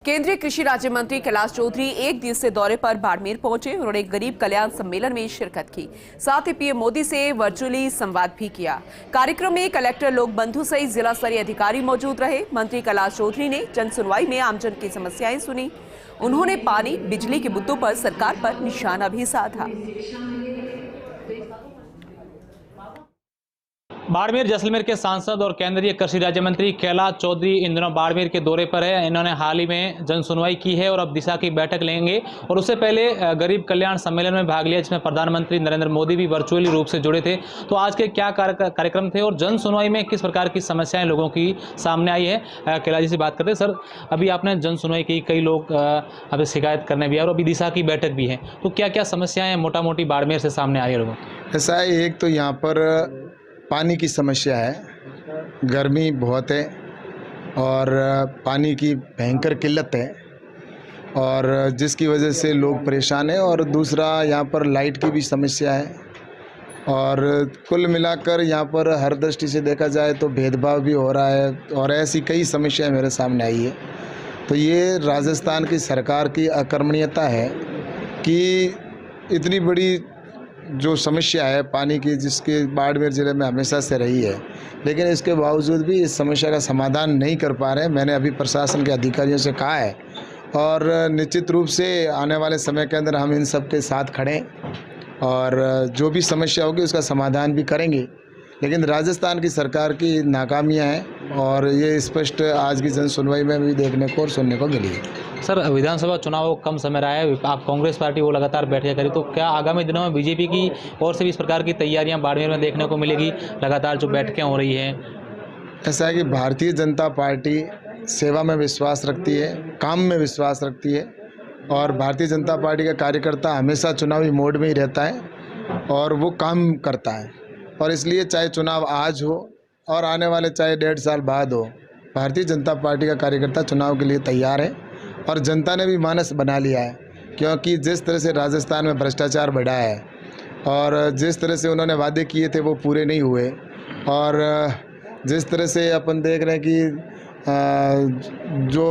केंद्रीय कृषि राज्य मंत्री कैलाश चौधरी एक दिवसीय दौरे पर बाड़मेर पहुंचे। उन्होंने गरीब कल्याण सम्मेलन में शिरकत की, साथ ही पीएम मोदी से वर्चुअली संवाद भी किया। कार्यक्रम में कलेक्टर लोक बंधु सहित जिला स्तरीय अधिकारी मौजूद रहे। मंत्री कैलाश चौधरी ने जन सुनवाई में आमजन की समस्याएं सुनी। उन्होंने पानी, बिजली के मुद्दों पर सरकार पर निशाना भी साधा। बाड़मेर जैसलमेर के सांसद और केंद्रीय कृषि राज्य मंत्री कैलाश चौधरी इन दिनों बाड़मेर के दौरे पर है। इन्होंने हाल ही में जन सुनवाई की है और अब दिशा की बैठक लेंगे और उससे पहले गरीब कल्याण सम्मेलन में भाग लिया, जिसमें प्रधानमंत्री नरेंद्र मोदी भी वर्चुअली रूप से जुड़े थे। तो आज के क्या कार्यक्रम थे और जन सुनवाई में किस प्रकार की समस्याएं लोगों की सामने आई है, कैलाश जी से बात करते हैं। सर, अभी आपने जन सुनवाई की, कई लोग अभी शिकायत करने भी आए और अभी दिशा की बैठक भी है, तो क्या क्या समस्याएं मोटा मोटी बाड़मेर से सामने आ रही है लोगों? ऐसा है, एक तो यहाँ पर पानी की समस्या है, गर्मी बहुत है और पानी की भयंकर किल्लत है और जिसकी वजह से लोग परेशान हैं। और दूसरा यहाँ पर लाइट की भी समस्या है और कुल मिलाकर यहाँ पर हर दृष्टि से देखा जाए तो भेदभाव भी हो रहा है और ऐसी कई समस्याएं मेरे सामने आई है। तो ये राजस्थान की सरकार की अकर्मण्यता है कि इतनी बड़ी जो समस्या है पानी की, जिसके बाड़मेर ज़िले में हमेशा से रही है, लेकिन इसके बावजूद भी इस समस्या का समाधान नहीं कर पा रहे हैं। मैंने अभी प्रशासन के अधिकारियों से कहा है और निश्चित रूप से आने वाले समय के अंदर हम इन सब के साथ खड़े हैं और जो भी समस्या होगी उसका समाधान भी करेंगे। लेकिन राजस्थान की सरकार की नाकामियां हैं और ये स्पष्ट आज की जन सुनवाई में भी देखने को और सुनने को मिली है। सर, विधानसभा चुनाव कम समय रहा है, आप कांग्रेस पार्टी वो लगातार बैठकें करी, तो क्या आगामी दिनों में बीजेपी की ओर से भी इस प्रकार की तैयारियां बाड़मेर में देखने को मिलेगी? लगातार जो बैठकें हो रही हैं, ऐसा है कि भारतीय जनता पार्टी सेवा में विश्वास रखती है, काम में विश्वास रखती है और भारतीय जनता पार्टी का कार्यकर्ता हमेशा चुनावी मोड में ही रहता है और वो काम करता है। और इसलिए चाहे चुनाव आज हो और आने वाले चाहे 1.5 साल बाद हो, भारतीय जनता पार्टी का कार्यकर्ता चुनाव के लिए तैयार है और जनता ने भी मानस बना लिया है। क्योंकि जिस तरह से राजस्थान में भ्रष्टाचार बढ़ा है और जिस तरह से उन्होंने वादे किए थे वो पूरे नहीं हुए और जिस तरह से अपन देख रहे हैं कि जो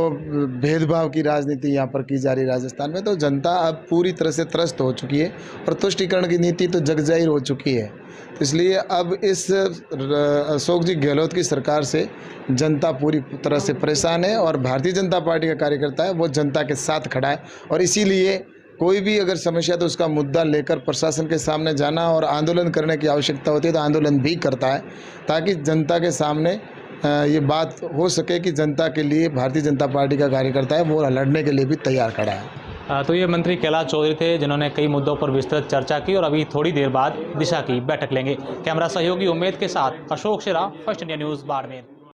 भेदभाव की राजनीति यहाँ पर की जा रही है राजस्थान में, तो जनता अब पूरी तरह से त्रस्त हो चुकी है और तुष्टीकरण की नीति तो जगजाहिर हो चुकी है। तो इसलिए अब इस अशोक जी गहलोत की सरकार से जनता पूरी तरह से परेशान है और भारतीय जनता पार्टी का कार्यकर्ता है वो जनता के साथ खड़ा है और इसीलिए कोई भी अगर समस्या तो उसका मुद्दा लेकर प्रशासन के सामने जाना और आंदोलन करने की आवश्यकता होती है तो आंदोलन भी करता है, ताकि जनता के सामने ये बात हो सके कि जनता के लिए भारतीय जनता पार्टी का कार्यकर्ता है वो लड़ने के लिए भी तैयार खड़ा है। तो ये मंत्री कैलाश चौधरी थे जिन्होंने कई मुद्दों पर विस्तृत चर्चा की और अभी थोड़ी देर बाद दिशा की बैठक लेंगे। कैमरा सहयोगी उम्मेद के साथ अशोक शेरा, फर्स्ट इंडिया न्यूज़, बाड़मेर।